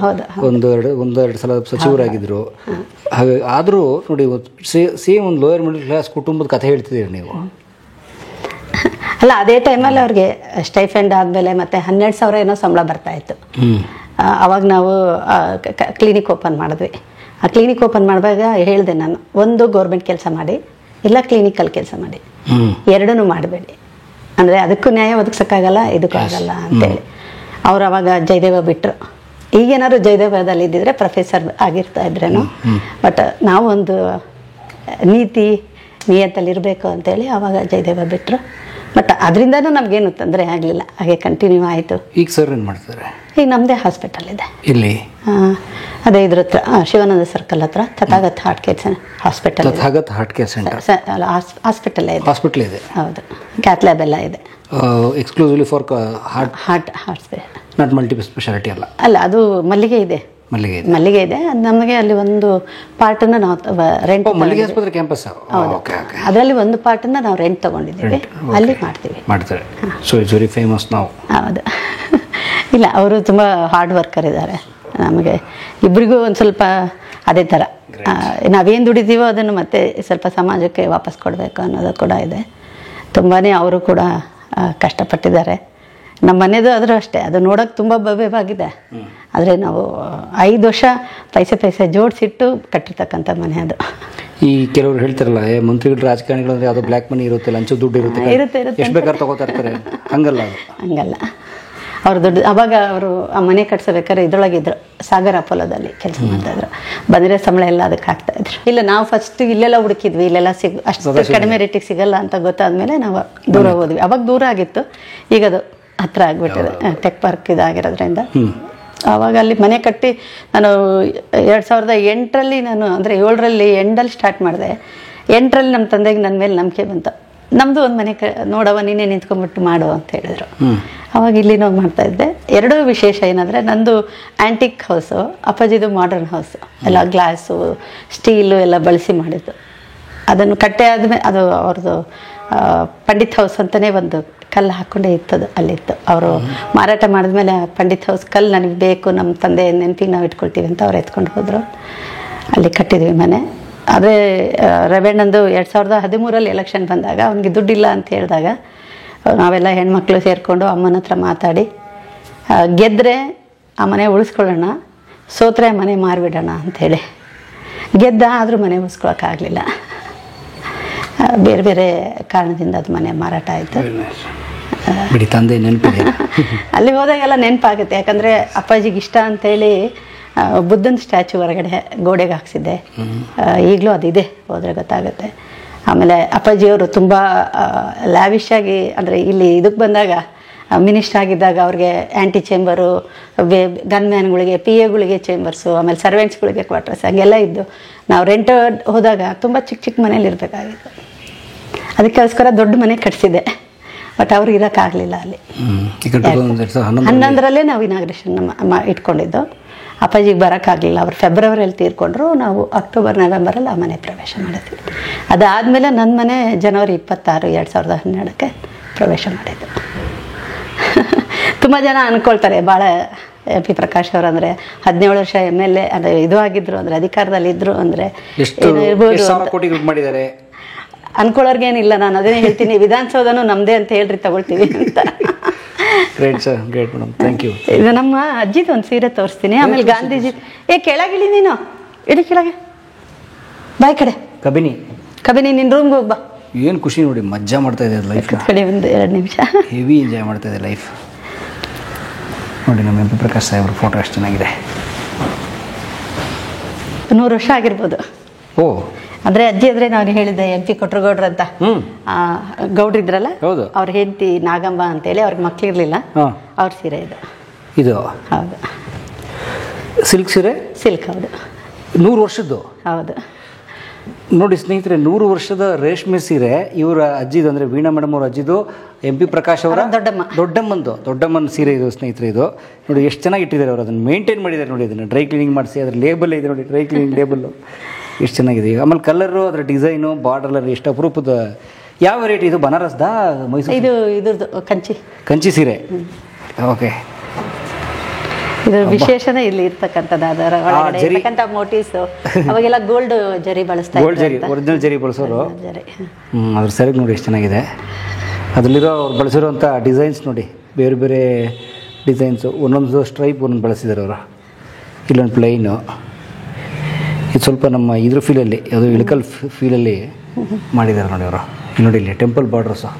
ಒಂದೆರಡು ಸಲ ಸಚಿವರಾಗಿದ್ದರು. ಹಾಗೆ ಆದರೂ ನೋಡಿ, ಸೇಮ್ ಒಂದು ಲೋಯರ್ ಮಿಡಲ್ ಕ್ಲಾಸ್ ಕುಟುಂಬದ ಕಥೆ ಹೇಳ್ತಿದ್ದೀರಿ ನೀವು. ಅಲ್ಲ, ಅದೇ ಟೈಮಲ್ಲಿ ಅವ್ರಿಗೆ ಸ್ಟೈಫೆಂಡ್ ಆದಮೇಲೆ ಮತ್ತೆ 12,000 ಏನೋ ಸಂಬಳ ಬರ್ತಾಯಿತ್ತು. ಅವಾಗ ನಾವು ಕ್ಲಿನಿಕ್ ಓಪನ್ ಮಾಡಿದ್ವಿ. ಆ ಕ್ಲಿನಿಕ್ ಓಪನ್ ಮಾಡುವಾಗ ಹೇಳಿದೆ ನಾನು, ಒಂದು ಗೌರ್ಮೆಂಟ್ ಕೆಲಸ ಮಾಡಿ, ಇಲ್ಲ ಕ್ಲಿನಿಕಲ್ಲಿ ಕೆಲಸ ಮಾಡಿ, ಎರಡೂ ಮಾಡಬೇಡಿ. ಅಂದರೆ ಅದಕ್ಕೂ ನ್ಯಾಯ ಒದಗಿಸೋಕ್ಕಾಗಲ್ಲ, ಇದಕ್ಕೂ ಆಗಲ್ಲ ಅಂತೇಳಿ. ಅವ್ರು ಅವಾಗ ಜಯದೇವ ಬಿಟ್ಟರು. ಈಗೇನಾದ್ರು ಜಯದೇವದಲ್ಲಿ ಇದ್ದಿದ್ರೆ ಪ್ರೊಫೆಸರ್ ಆಗಿರ್ತಾ ಇದ್ರೇನು, ಬಟ್ ನಾವು ಒಂದು ನಿಯತ್ತಲ್ಲಿರಬೇಕು ಅಂತೇಳಿ ಆವಾಗ ಜಯದೇವ ಬಿಟ್ಟರು. ಬಟ್ ಅದರಿಂದನೂ ನಮಗೇನು ತೊಂದರೆ ಆಗಲಿಲ್ಲ, ಹಾಗೆ ಕಂಟಿನ್ಯೂ ಆಯಿತು. ಈಗ ಸರ್ ಏನು ಮಾಡ್ತಾರೆ? ಈಗ ನಮ್ಮದೇ ಹಾಸ್ಪಿಟಲ್ ಇದೆ ಇಲ್ಲಿ, ಅದೇ ಇದ್ರ ಹತ್ರ ಶಿವಾನಂದ ಸರ್ಕಲ್ ಹತ್ರ Tathagat heart care hospital. Tathagat heart care centre hospital ಇದೆ. ಹಾಸ್ಪಿಟಲ್ ಇದೆ, ಹೌದು. ಕ್ಯಾತ್ ಲ್ಯಾಬ್ ಎಲ್ಲ ಇದೆ. Exclusively for heart not multiple speciality ಅಲ್ಲ. ಅಲ್ಲ, ಅದು ಮಲ್ಲಿಗೆ ಇದೆ. ನಮಗೆ ಅಲ್ಲಿ ಒಂದು ಪಾರ್ಟನ್ನು ನಾವು ರೆಂಟ್, ಮಲ್ಲಿಗೆ ಆಸ್ಪತ್ರೆ ಕ್ಯಾಂಪಸ್, ಅದರಲ್ಲಿ ಒಂದು ಪಾರ್ಟನ್ನು ನಾವು ರೆಂಟ್ ತಗೊಂಡಿದ್ದೀವಿ, ಅಲ್ಲಿ ಮಾಡ್ತಾರೆ. ಸೊ ಇಟ್ಸ್ ವೆರಿ ಫೇಮಸ್ ನಾವು. ಹೌದು. ಇಲ್ಲ, ಅವರು ತುಂಬ ಹಾರ್ಡ್ ವರ್ಕರ್ ಇದ್ದಾರೆ. ನಮಗೆ ಇಬ್ಬರಿಗೂ ಒಂದು ಸ್ವಲ್ಪ ಅದೇ ಥರ, ನಾವೇನು ದುಡಿತೀವೋ ಅದನ್ನು ಮತ್ತೆ ಸ್ವಲ್ಪ ಸಮಾಜಕ್ಕೆ ವಾಪಸ್ ಕೊಡಬೇಕು ಅನ್ನೋದು ಕೂಡ ಇದೆ. ತುಂಬಾ ಅವರು ಕೂಡ ಕಷ್ಟಪಟ್ಟಿದ್ದಾರೆ. ನಮ್ಮ ಮನೆಯದು ಆದರೂ ಅಷ್ಟೇ, ಅದು ನೋಡೋಕೆ ತುಂಬ ಭವ್ಯವಾಗಿದೆ. ಆದರೆ ನಾವು 5 ವರ್ಷ ಪೈಸೆ ಜೋಡಿಸಿಟ್ಟು ಕಟ್ಟಿರ್ತಕ್ಕಂಥ ಮನೆ ಅದು. ಈ ಕೆಲವರು ಹೇಳ್ತಾರಲ್ಲ, ಮಂತ್ರಿಗಳು ರಾಜಕಾರಣಿಗಳು ಅಂದರೆ ಯಾವುದೋ ಬ್ಲ್ಯಾಕ್ ಮನಿ ಇರುತ್ತೆ, ಲಂಚ ದುಡ್ಡು ಇರುತ್ತೆ, ಎಷ್ಟು ಬೇಕಾದ್ರೆ ತಗೋತಾ ಇರ್ತಾರೆ. ಹಂಗಲ್ಲ. ಅವ್ರು ದೊಡ್ಡ ಅವಾಗ ಅವರು ಆ ಮನೆ ಕಟ್ಸಬೇಕಾದ್ರೆ ಇದ್ರೊಳಗಿದ್ರು ಸಾಗರ ಅಪೋಲೋದಲ್ಲಿ ಕೆಲಸ ಮಾಡ್ತಾಯಿದ್ರು. ಬಂದರೆ ಸಂಬಳ ಎಲ್ಲ ಅದಕ್ಕೆ ಹಾಕ್ತಾಯಿದ್ರು. ಇಲ್ಲ ನಾವು ಫಸ್ಟ್ ಇಲ್ಲೆಲ್ಲ ಹುಡುಕಿದ್ವಿ, ಇಲ್ಲೆಲ್ಲ ಅಷ್ಟು ಕಡಿಮೆ ರೇಟಿಗೆ ಸಿಗಲ್ಲ ಅಂತ ಗೊತ್ತಾದ್ಮೇಲೆ ನಾವು ದೂರ ಹೋದ್ವಿ. ಅವಾಗ ದೂರ ಆಗಿತ್ತು, ಈಗ ಅದು ಹತ್ರ ಆಗಿಬಿಟ್ಟಿದೆ ಟೆಕ್ ಪಾರ್ಕ್ ಇದಾಗಿರೋದ್ರಿಂದ. ಆವಾಗ ಅಲ್ಲಿ ಮನೆ ಕಟ್ಟಿ ನಾನು 2008ರಲ್ಲಿ ನಾನು ಅಂದರೆ 7ರಲ್ಲಿ ಎಂಡಲ್ಲಿ ಸ್ಟಾರ್ಟ್ ಮಾಡಿದೆ. 8ರಲ್ಲಿ ನಮ್ಮ ತಂದೆಗೆ ನನ್ನ ಮೇಲೆ ನಂಬಿಕೆ ಬಂತು. ನಮ್ಮದು ಒಂದು ಮನೆ ನೋಡವ ನೀನೇ ನಿಂತ್ಕೊಂಡ್ಬಿಟ್ಟು ಮಾಡು ಅಂತ ಹೇಳಿದ್ರು. ಅವಾಗ ಇಲ್ಲಿ ನಾವು ಮಾಡ್ತಾಯಿದ್ದೆ. ಎರಡೂ ವಿಶೇಷ ಏನಂದರೆ ನಂದು ಆ್ಯಂಟಿಕ್ ಹೌಸು, ಅಪ್ಪಾಜಿದು ಮಾಡರ್ನ್ ಹೌಸು, ಎಲ್ಲ ಗ್ಲಾಸು ಸ್ಟೀಲು ಎಲ್ಲ ಬಳಸಿ ಮಾಡಿದ್ದು. ಅದನ್ನು ಕಟ್ಟೆ ಆದಮೇಲೆ ಅದು ಅವ್ರದ್ದು ಪಂಡಿತ್ ಹೌಸ್ ಅಂತಲೇ ಒಂದು ಕಲ್ಲು ಹಾಕ್ಕೊಂಡೇ ಇತ್ತದು, ಅಲ್ಲಿತ್ತು. ಅವರು ಮಾರಾಟ ಮಾಡಿದ್ಮೇಲೆ ಪಂಡಿತ್ ಹೌಸ್ ಕಲ್ಲು ನನಗೆ ಬೇಕು, ನಮ್ಮ ತಂದೆ ನೆನಪಿಗೆ ನಾವು ಇಟ್ಕೊಳ್ತೀವಿ ಅಂತ ಅವ್ರು ಎತ್ಕೊಂಡು ಹೋದರು. ಅಲ್ಲಿ ಕಟ್ಟಿದ್ವಿ ಮನೆ. ಅದೇ ರವೇಣ್ಣಂದು 2013ರಲ್ಲಿ ಎಲೆಕ್ಷನ್ ಬಂದಾಗ ಅವನಿಗೆ ದುಡ್ಡಿಲ್ಲ ಅಂತ ಹೇಳಿದಾಗ ನಾವೆಲ್ಲ ಹೆಣ್ಮಕ್ಳು ಸೇರಿಕೊಂಡು ಅಮ್ಮನ ಹತ್ರ ಮಾತಾಡಿ ಗೆದ್ದರೆ ಆ ಮನೆ ಉಳಿಸ್ಕೊಳ್ಳೋಣ, ಸೋತ್ರೆ ಮನೆ ಮಾರಿಬಿಡೋಣ ಅಂಥೇಳಿ ಗೆದ್ದ. ಆದರೂ ಮನೆ ಉಳಿಸ್ಕೊಳಕ್ಕಾಗಲಿಲ್ಲ, ಬೇರೆ ಬೇರೆ ಕಾರಣದಿಂದ ಅದು ಮನೆ ಮಾರಾಟ ಆಯಿತು. ಬಿಡಿ, ತಂದೆ ನೆನಪಿದೆ. ಅಲ್ಲಿ ಹೋದಾಗೆಲ್ಲ ನೆನಪಾಗುತ್ತೆ. ಯಾಕಂದರೆ ಅಪ್ಪಾಜಿಗೆ ಇಷ್ಟ ಅಂತೇಳಿ ಬುದ್ಧನ ಸ್ಟ್ಯಾಚು ಹೊರಗಡೆ ಗೋಡೆಗೆ ಹಾಕ್ಸಿದ್ದೆ. ಈಗಲೂ ಅದಿದೆ, ಹೋದರೆ ಗೊತ್ತಾಗುತ್ತೆ. ಆಮೇಲೆ ಅಪ್ಪಾಜಿಯವರು ತುಂಬ ಲ್ಯಾವಿಶ್ ಆಗಿ, ಅಂದರೆ ಇಲ್ಲಿ ಇದಕ್ಕೆ ಬಂದಾಗ ಮಿನಿಸ್ಟರ್ ಆಗಿದ್ದಾಗ ಅವ್ರಿಗೆ ಆ್ಯಂಟಿ ಚೇಂಬರು, ಗನ್ ಮ್ಯಾನ್ಗಳಿಗೆ, PA ಚೇಂಬರ್ಸು, ಆಮೇಲೆ ಸರ್ವೆಂಟ್ಸ್ಗಳಿಗೆ ಕ್ವಾರ್ಟರ್ಸ್ ಹಂಗೆಲ್ಲ ಇದ್ದು. ನಾವು ರೆಂಟ್ ಹೋದಾಗ ತುಂಬ ಚಿಕ್ಕ ಚಿಕ್ಕ ಮನೇಲಿ ಇರಬೇಕಾಗಿತ್ತು. ಅದಕ್ಕೋಸ್ಕರ ದೊಡ್ಡ ಮನೆ ಕಟ್ಸಿದ್ದೆ. ಬಟ್ ಅವ್ರಿಗೆ ಇರೋಕ್ಕಾಗಲಿಲ್ಲ ಅಲ್ಲಿ. 11ರಲ್ಲೇ ನಾವು ಇನಾಗ್ರೇಷನ್ ಇಟ್ಕೊಂಡಿದ್ದು. ಅಪ್ಪಾಜಿಗೆ ಬರೋಕ್ಕಾಗಲಿಲ್ಲ, ಅವ್ರು ಫೆಬ್ರವರಿಯಲ್ಲಿ ತೀರ್ಕೊಂಡ್ರು. ನಾವು ಅಕ್ಟೋಬರ್ ನವೆಂಬರಲ್ಲಿ ಆ ಮನೆ ಪ್ರವೇಶ ಮಾಡಿದ್ವಿ. ಅದಾದಮೇಲೆ ನನ್ನ ಮನೆ ಜನವರಿ 26, 2012ಕ್ಕೆ ಪ್ರವೇಶ ಮಾಡಿದ್ದು. ತುಂಬ ಜನ ಅಂದ್ಕೊಳ್ತಾರೆ ಭಾಳ MP ಪ್ರಕಾಶ್ ಅವರು ಅಂದರೆ 17 ವರ್ಷ MLA ಅಂದರೆ ಇದು ಆಗಿದ್ರು ಅಂದರೆ ಅಧಿಕಾರದಲ್ಲಿದ್ದರು ಅಂದರೆ ಇರ್ಬೋದು ಮಾಡಿದ್ದಾರೆ ಅನ್ಕೊಳ್ಳೋರ್ಗೇನಿಲ್ಲ. ನಾನು ಅದನ್ನೇ ಹೇಳ್ತೀನಿ, ವಿಧಾನಸೌಧನೂ ನಮ್ಮದೇ ಅಂತ ಹೇಳ್ರಿ ತಗೊಳ್ತೀವಿ ಅಂತ. Great sir, great madam, thank you. ಇದು ನಮ್ಮ ಅಜ್ಜಿದು ಒಂದು ಸೀರೆ ತೋರಿಸ್ತೀನಿ. ಆಮೇಲೆ ಗಾಂಧೀಜಿ ಕೆಳಗಿಳಿ ನೀನು, ಇಡಿ ಕೆಳಗೆ ಬಾಯ್ ಕಡೆ ಕಬಿನಿ ನಿನ್ನ ರೂಮ್ಗೆ ಹೋಗಿ ಬಾ. ಏನು ಖುಷಿ ನೋಡಿ, ಮಜಾ ಮಾಡ್ತಾ ಇದೆ ಲೈಫ್. ಕಡೆ ಒಂದು 2 ನಿಮಿಷ ಹೆವಿ ಎಂಜಾಯ್ ಮಾಡ್ತಾ ಇದೆ ಲೈಫ್. ನೋಡಿ ನಮ್ಮ MP ಪ್ರಕಾಶ್ ಸಾಹೇಬ್ರ ಫೋಟೋ ಎಷ್ಟು ಚೆನ್ನಾಗಿದೆ. 100 ವರ್ಷ ಆಗಿರ್ಬೋದು. ಓ, ಅಂದರೆ ಅಜ್ಜಿ ಅಂದರೆ ನಾನು ಹೇಳಿದ್ದೆ MP ಕೊಟ್ರಗೌಡ್ರು ಅಂತ ಗೌಡ್ರಿದ್ರಲ್ಲ, ಅವ್ರ ಹೆಂಡತಿ ನಾಗಮ್ಮ ಅಂತೇಳಿ, ಅವ್ರಿಗೆ ಮಕ್ಳಿರಲಿಲ್ಲ, ಅವ್ರ ಸೀರೆ ಇದು ಹೌದು. ಸಿಲ್ಕ್ ಸೀರೆ, ಸಿಲ್ಕ್ ಹೌದು. 100 ವರ್ಷದ್ದು ಹೌದು. ನೋಡಿ ಸ್ನೇಹಿತರೆ, 100 ವರ್ಷದ ರೇಷ್ಮೆ ಸೀರೆ ಇವರ ಅಜ್ಜಿದು, ಅಂದರೆ ವೀಣಾ ಮೇಡಮ್ ಅವ್ರ ಅಜ್ಜಿದು, MP ಪ್ರಕಾಶ್ ಅವರ ದೊಡ್ಡಮ್ಮನ ಸೀರೆ ಇದು ಸ್ನೇಹಿತರೆ. ಇದು ನೋಡಿ ಎಷ್ಟು ಚೆನ್ನಾಗಿ ಇಟ್ಟಿದ್ದಾರೆ ಅವರು, ಅದನ್ನು ಮೇಂಟೈನ್ ಮಾಡಿದ್ದಾರೆ ನೋಡಿ. ಅದನ್ನು ಡ್ರೈ ಕ್ಲೀನಿಂಗ್ ಮಾಡಿಸಿ ಅದ್ರ ಲೇಬಲ್ ಇದೆ ನೋಡಿ, ಡ್ರೈ ಕ್ಲೀನಿಂಗ್ ಲೇಬಲ್ಲು ಎಷ್ಟು ಚೆನ್ನಾಗಿದೆ. ಆಮೇಲೆ ಕಲರು, ಅದರ ಡಿಸೈನು, ಬಾರ್ಡರ್ ಎಷ್ಟು ಅಪರೂಪದ. ಯಾವ ವೆರೈಟಿ ಇದು? ಬನಾರಸ್ದಾ, ಮೈಸೂರು? ಇದು ಇದ್ರದ್ದು ಕಂಚಿ ಸೀರೆ. ಓಕೆ, ಇದ್ರ ವಿಶೇಷನೇ ಇಲ್ಲಿ ಇರ್ತಕ್ಕಂಥದ್ದು. ಅದರ ಒಳಗಡೆ ಮೋಟಿವ್ಸ್ ಅವಾಗೆಲ್ಲ ಗೋಲ್ಡ್ ಜರಿ ಬಳಸ್ತಾ, ಗೋಲ್ಡ್ ಜರಿ, ಒರಿಜಿನಲ್ ಜರಿ ಬಳಸೋರು. ಅದ್ರ ಸರಿಗೆ ನೋಡಿ ಎಷ್ಟು ಚೆನ್ನಾಗಿದೆ. ಅದರಲ್ಲಿರೋ ಅವ್ರು ಬಳಸಿರೋಂಥ ಡಿಸೈನ್ಸ್ ನೋಡಿ, ಬೇರೆ ಬೇರೆ ಡಿಸೈನ್ಸು, ಒಂದೊಂದು ಸ್ಟ್ರೈಪ್ ಒಂದೊಂದು ಬಳಸಿದ್ದಾರೆ ಅವರು. ಇಲ್ಲೊಂದು ಪ್ಲೈನು, ಇದು ಸ್ವಲ್ಪ ನಮ್ಮ ಇದ್ರ ಫೀಲಲ್ಲಿ, ಅದು ಇಳಕಲ್ ಫೀಲಲ್ಲಿ ಮಾಡಿದ್ದಾರೆ ನೋಡಿ ಅವರು. ಇಲ್ಲಿ ನೋಡಿ, ಇಲ್ಲಿ ಟೆಂಪಲ್ ಬಾರ್ಡರ್ಸು.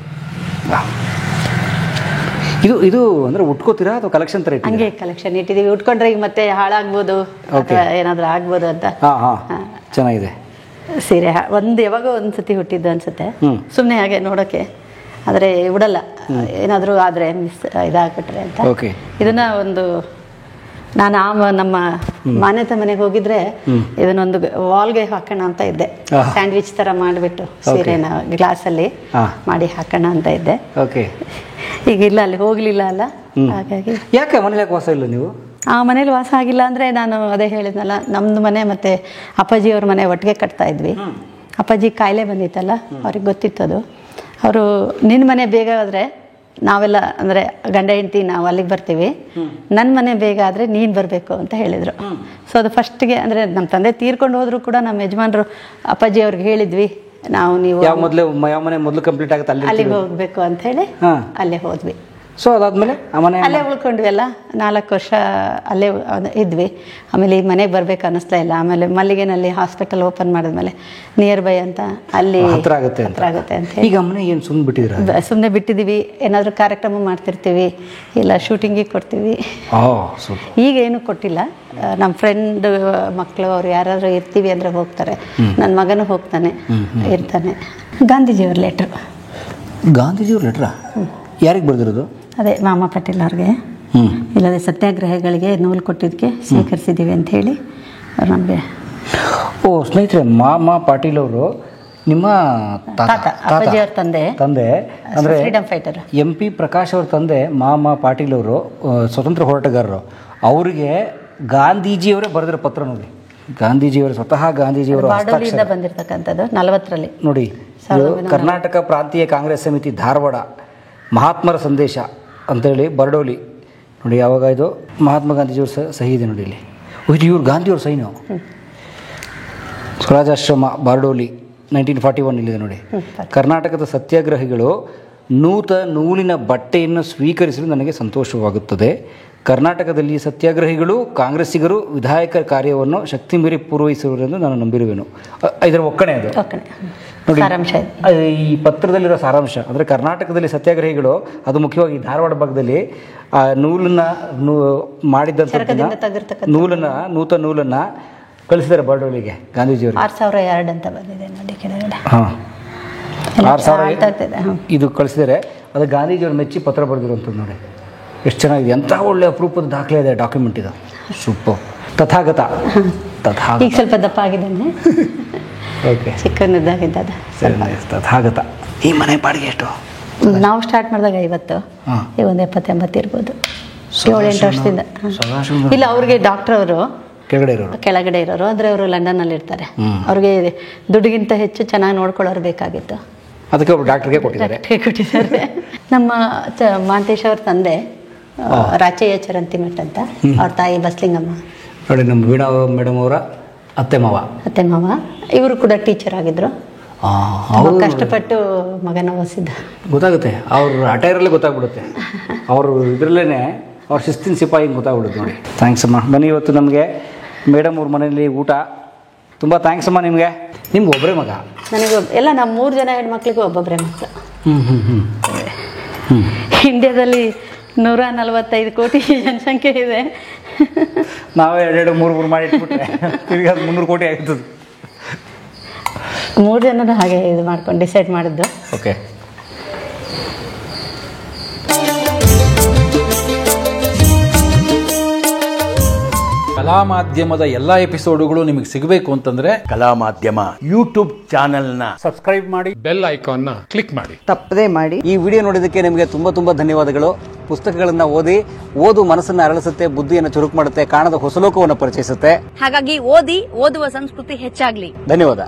ಇದು ಅಂದರೆ ಉಟ್ಕೋತೀರಾ ಅಥವಾ ಕಲೆಕ್ಷನ್ ಥರ? ಹಂಗೆ ಕಲೆಕ್ಷನ್ ಇಟ್ಟಿದ್ದೀವಿ. ಉಟ್ಕೊಂಡ್ರೆ ಈಗ ಮತ್ತೆ ಹಾಳಾಗ್ಬೋದು, ಏನಾದರೂ ಆಗ್ಬೋದು ಅಂತ. ಚೆನ್ನಾಗಿದೆ ಸೀರೆ. ಯಾವಾಗೋ ಒಂದ್ಸತಿ ಹುಟ್ಟಿದ್ದು ಅನ್ಸುತ್ತೆ, ಸುಮ್ಮನೆ ಹಾಗೆ ನೋಡೋಕ್ಕೆ. ಆದರೆ ಉಡಲ್ಲ, ಏನಾದರೂ ಆದರೆ ಮಿಸ್ ಇದಾಗ್ಬಿಟ್ರೆ ಅಂತ. ಇದನ್ನ ಒಂದು ನಾನು ನಮ್ಮ ಮಾನ್ಯತೆ ಮನೆಗೆ ಹೋಗಿದ್ರೆ ಇದನ್ನೊಂದು ವಾಲ್ಗೆ ಹಾಕೋಣ ಅಂತ ಇದ್ದೆ. ಸ್ಯಾಂಡ್ವಿಚ್ ಥರ ಮಾಡಿಬಿಟ್ಟು ಸೀರೆನ ಗ್ಲಾಸಲ್ಲಿ ಮಾಡಿ ಹಾಕೋಣ ಅಂತ ಇದ್ದೆ. ಈಗ ಇಲ್ಲ, ಅಲ್ಲಿ ಹೋಗಲಿಲ್ಲ ಅಲ್ಲ, ಹಾಗಾಗಿ. ಯಾಕೆ ಮನೇಲಿ ವಾಸ ಇಲ್ಲ ನೀವು? ಆ ಮನೇಲಿ ವಾಸ ಆಗಿಲ್ಲ ಅಂದರೆ, ನಾನು ಅದೇ ಹೇಳಿದ್ನಲ್ಲ, ನಮ್ಮದು ಮನೆ ಮತ್ತು ಅಪ್ಪಾಜಿಯವ್ರ ಮನೆ ಒಟ್ಟಿಗೆ ಕಟ್ತಾ ಇದ್ವಿ. ಅಪ್ಪಾಜಿ ಕಾಯಿಲೆ ಬಂದಿತ್ತಲ್ಲ, ಅವ್ರಿಗೆ ಗೊತ್ತಿತ್ತದು. ಅವರು ನಿನ್ನ ಮನೆ ಬೇಗ ಆದರೆ ನಾವೆಲ್ಲ ಅಂದರೆ ಗಂಡ ಹೆಂಡತಿ ನಾವು ಅಲ್ಲಿಗೆ ಬರ್ತೀವಿ, ನನ್ನ ಮನೆ ಬೇಗ ಆದರೆ ನೀನು ಬರಬೇಕು ಅಂತ ಹೇಳಿದರು. ಸೊ ಅದು ಫಸ್ಟ್ಗೆ ಅಂದರೆ ನಮ್ಮ ತಂದೆ ತೀರ್ಕೊಂಡು ಹೋದರೂ ಕೂಡ ನಮ್ಮ ಯಜಮಾನರು ಅಪ್ಪಾಜಿ ಅವ್ರಿಗೆ ಹೇಳಿದ್ವಿ, ನೀವು ಯಾವ ಮನೆ ಮೊದಲು ಕಂಪ್ಲೀಟ್ ಆಗುತ್ತೆ ಅಲ್ಲಿಗೆ ಹೋಗಬೇಕು ಅಂತ ಹೇಳಿ ಅಲ್ಲೇ ಹೋದ್ವಿ. ಸೊ ಅದಾದ್ಮೇಲೆ ಆ ಮನೆ ಅಲ್ಲೇ ಉಳ್ಕೊಂಡ್ವಿ ಅಲ್ಲ, 4 ವರ್ಷ ಅಲ್ಲೇ ಇದ್ವಿ. ಆಮೇಲೆ ಈ ಮನೆಗೆ ಬರ್ಬೇಕು ಅನ್ನಿಸ್ತಾ ಇಲ್ಲ. ಆಮೇಲೆ ಮಲ್ಲಿಗೆನಲ್ಲಿ ಹಾಸ್ಪಿಟಲ್ ಓಪನ್ ಮಾಡಿದ್ಮೇಲೆ ನಿಯರ್ ಬೈ ಅಂತ ಅಲ್ಲಿ ಹತ್ರ ಆಗುತ್ತೆ ಅಂತ ಈಗ ಮನೆ ಏನು ಸುಮ್ಮನೆ ಬಿಟ್ಟಿದ್ದೀರಾ? ಸುಮ್ಮನೆ ಬಿಟ್ಟಿದ್ದೀವಿ. ಏನಾದರೂ ಕಾರ್ಯಕ್ರಮ ಮಾಡ್ತಿರ್ತೀವಿ, ಇಲ್ಲ ಶೂಟಿಂಗಿಗೆ ಕೊಡ್ತೀವಿ. ಈಗ ಏನು ಕೊಟ್ಟಿಲ್ಲ. ನಮ್ಮ ಫ್ರೆಂಡ್ ಮಕ್ಕಳು ಅವ್ರು ಯಾರಾದರೂ ಇರ್ತೀವಿ ಅಂದರೆ ಹೋಗ್ತಾರೆ. ನನ್ನ ಮಗನೂ ಹೋಗ್ತಾನೆ, ಇರ್ತಾನೆ. ಗಾಂಧೀಜಿಯವ್ರ ಲೆಟ್ರು. ಗಾಂಧೀಜಿಯವ್ರ ಲೆಟ್ರಾ? ಯಾರಿಗೆ ಬರೆದಿರೋದು? ಅದೇ ಮಾಮ ಪಾಟೀಲ್ ಅವ್ರಿಗೆ. ಇಲ್ಲದೆ ಸತ್ಯಾಗ್ರಹಗಳಿಗೆ ನೂಲು ಕೊಟ್ಟಿದ್ದಕ್ಕೆ ಸ್ವೀಕರಿಸಿದ್ದೀವಿ ಅಂತ ಹೇಳಿ ನಮಗೆ. ಸ್ನೇಹಿತರೆ, ಮಾಮ ಪಾಟೀಲ್ ಅವರು ನಿಮ್ಮ ಅಪ್ಪಾಜಿಯವ್ರ ತಂದೆ ಅಂದರೆ ಫ್ರೀಡಮ್ ಫೈಟರ್ MP ಪ್ರಕಾಶ್ ಅವ್ರ ತಂದೆ ಮಾಮ ಪಾಟೀಲ್ ಅವರು ಸ್ವತಂತ್ರ ಹೋರಾಟಗಾರರು. ಅವರಿಗೆ ಗಾಂಧೀಜಿಯವರೇ ಬರೆದಿರೋ ಪತ್ರ ನೋಡಿ. ಗಾಂಧೀಜಿಯವರು ಸ್ವತಃ ಗಾಂಧೀಜಿಯವರು ಬಾರ್ಡೋಲಿಯಿಂದ ಬಂದಿರತಕ್ಕಂಥದ್ದು 40ರಲ್ಲಿ ನೋಡಿ. ಕರ್ನಾಟಕ ಪ್ರಾಂತೀಯ ಕಾಂಗ್ರೆಸ್ ಸಮಿತಿ ಧಾರವಾಡ, ಮಹಾತ್ಮರ ಸಂದೇಶ ಅಂತೇಳಿ ಬರ್ಡೋಲಿ ನೋಡಿ. ಯಾವಾಗ ಇದು ಮಹಾತ್ಮ ಗಾಂಧೀಜಿಯವ್ರ ಸಹಿ ಇದೆ ನೋಡಿ ಇಲ್ಲಿ. ಇವ್ರು ಗಾಂಧಿಯವ್ರ ಸಹಿ. ನಾವು ಸ್ವರಾಜಾಶ್ರಮ ಬಾರ್ಡೋಲಿ 1941 ಇಲ್ಲಿದೆ ನೋಡಿ. ಕರ್ನಾಟಕದ ಸತ್ಯಾಗ್ರಹಿಗಳು ನೂಲಿನ ಬಟ್ಟೆಯನ್ನು ಸ್ವೀಕರಿಸಲು ನನಗೆ ಸಂತೋಷವಾಗುತ್ತದೆ. ಕರ್ನಾಟಕದಲ್ಲಿ ಸತ್ಯಾಗ್ರಹಿಗಳು ಕಾಂಗ್ರೆಸ್ಸಿಗರು ವಿಧಾಯಕ ಕಾರ್ಯವನ್ನು ಶಕ್ತಿ ಮೀರಿ ಪೂರ್ವಹಿಸುವರೆಂದು ನಾನು ನಂಬಿರುವೆನು. ಇದರ ಒಕ್ಕಣೆ ಅದು ನೋಡಿ. ಈ ಪತ್ರದಲ್ಲಿರೋ ಸಾರಾಂಶ ಅಂದರೆ ಕರ್ನಾಟಕದಲ್ಲಿ ಸತ್ಯಾಗ್ರಹಿಗಳು, ಅದು ಮುಖ್ಯವಾಗಿ ಧಾರವಾಡ ಭಾಗದಲ್ಲಿ ಮಾಡಿದ್ದಂಥ ನೂಲನ್ನು ಕಳಿಸಿದ್ದಾರೆ ಬರ್ಡೋಲಿಗೆ ಗಾಂಧೀಜಿಯವರು. 6002 ಅಂತ ಬಂದಿದೆ ನೋಡಿ ಕೆಳಗಡೆ. 6000 ಇದು ಕಳಿಸಿದ್ದಾರೆ. ಅದು ಗಾಂಧೀಜಿಯವ್ರು ಮೆಚ್ಚಿ ಪತ್ರ ಬರೆದಿರುವಂಥದ್ದು ನೋಡಿ. ಎಷ್ಟು ಚೆನ್ನಾಗಿದೆ, ಎಂಥ ಒಳ್ಳೆ ಅಪರೂಪದ ದಾಖಲೆ ಇದೆ, ಡಾಕ್ಯುಮೆಂಟ್ ಇದು. ಸೂಪರ್. ತಥಾಗತ ಈಗ ಸ್ವಲ್ಪ ದಪ್ಪ ಆಗಿದ್ದಾನೆ. ಓಕೆ, ಚಿಕ್ಕನಿದ್ದಾಗಿದ್ದ ತಥಾಗತ. ಈ ಮನೆ ಬಾಡಿಗೆ ಎಷ್ಟು? ನಾವು ಸ್ಟಾರ್ಟ್ ಮಾಡಿದಾಗ 50, ಈಗ ಒಂದು 70-80 ಇರ್ಬೋದು. 7-8 ವರ್ಷದಿಂದ. ಇಲ್ಲ, ಅವ್ರಿಗೆ ಡಾಕ್ಟರ್ ಅವರು ಕೆಳಗಡೆ ಇರೋರು, ಆದರೆ ಅವರು ಲಂಡನ್ನಲ್ಲಿ ಇರ್ತಾರೆ. ಅವ್ರಿಗೆ ದುಡ್ಡಿಗಿಂತ ಹೆಚ್ಚು ಚೆನ್ನಾಗಿ ನೋಡ್ಕೊಳ್ಳೋರು ಬೇಕಾಗಿತ್ತು, ಅದಕ್ಕೆ ಒಬ್ಬರು ಡಾಕ್ಟರ್ಗೆ ಕೊಟ್ಟಿದ್ದಾರೆ. ನಮ್ಮ ಮಾಂತೇಶ್ ಅವ್ರ ತಂದೆ ರಾಚಯ್ಯ ಚರಂತಿಮಠ್ ಅಂತ, ಅವ್ರ ತಾಯಿ ಬಸ್ಲಿಂಗಮ್ಮ ನೋಡಿ. ನಮ್ಮ ವೀಣಾ ಮೇಡಮ್ ಅವರ ಅತ್ತೆ ಮಾವ ಇವರು ಕೂಡ ಟೀಚರ್ ಆಗಿದ್ರು. ಕಷ್ಟಪಟ್ಟು ಮಗನ ಓದಿಸಿದ್ದ. ಗೊತ್ತಾಗುತ್ತೆ, ಅವ್ರ ಅಟೈರಲ್ಲೇ ಗೊತ್ತಾಗ್ಬಿಡುತ್ತೆ. ಅವರು ಇದರಲ್ಲೇ ಅವ್ರ ಶಿಸ್ತಿನ ಸಿಪಾಯಿ ಗೊತ್ತಾಗ್ಬಿಡುತ್ತೆ ನೋಡಿ. ಥ್ಯಾಂಕ್ಸ್ ಅಮ್ಮ. ಬನ್ನಿ, ಇವತ್ತು ನಮಗೆ ಮೇಡಮ್ ಅವ್ರ ಮನೆಯಲ್ಲಿ ಊಟ. ತುಂಬ ಥ್ಯಾಂಕ್ಸ್ ಅಮ್ಮ. ನಿಮಗೆ ಒಬ್ಬರೇ ಮಗ? ನನಗೆ ಎಲ್ಲ ನಮ್ಮ 3 ಜನ ಹೆಣ್ಮಕ್ಳಿಗೂ ಒಬ್ಬೊಬ್ಬರೇ ಮಕ್ಕಳು. ಇಂಡಿಯಾದಲ್ಲಿ 145 ಕೋಟಿ ಜನಸಂಖ್ಯೆ ಇದೆ. ನಾವೇ 2-3 ಮಾಡಿ ಇಟ್ಬಿಟ್ರೆ ತಿರ್ಗಿ 300 ಕೋಟಿ ಆಗ್ತದೆ. 3 ಜನನ ಹಾಗೆ ಇದು ಮಾಡ್ಕೊಂಡು ಡಿಸೈಡ್ ಮಾಡಿದ್ದು. ಓಕೆ. ಕಲಾ ಮಾಧ್ಯಮದ ಎಲ್ಲಾ ಎಪಿಸೋಡುಗಳು ನಿಮಗೆ ಸಿಗಬೇಕು ಅಂತಂದ್ರೆ ಕಲಾ ಮಾಧ್ಯಮ ಯೂಟ್ಯೂಬ್ ಚಾನೆಲ್ನ ಸಬ್ಸ್ಕ್ರೈಬ್ ಮಾಡಿ, ಬೆಲ್ ಐಕಾನ್ನ ಕ್ಲಿಕ್ ಮಾಡಿ, ತಪ್ಪದೇ ಮಾಡಿ. ಈ ವಿಡಿಯೋ ನೋಡಿದ್ದಕ್ಕೆ ನಿಮಗೆ ತುಂಬ ಧನ್ಯವಾದಗಳು. ಪುಸ್ತಕಗಳನ್ನು ಓದು ಮನಸ್ಸನ್ನು ಅರಳಿಸುತ್ತೆ, ಬುದ್ಧಿಯನ್ನು ಚುರುಕು ಮಾಡುತ್ತೆ, ಕಾಣದ ಹೊಸ ಲೋಕವನ್ನು ಪರಿಚಯಿಸುತ್ತೆ. ಹಾಗಾಗಿ ಓದುವ ಸಂಸ್ಕೃತಿ ಹೆಚ್ಚಾಗ್ಲಿ. ಧನ್ಯವಾದ.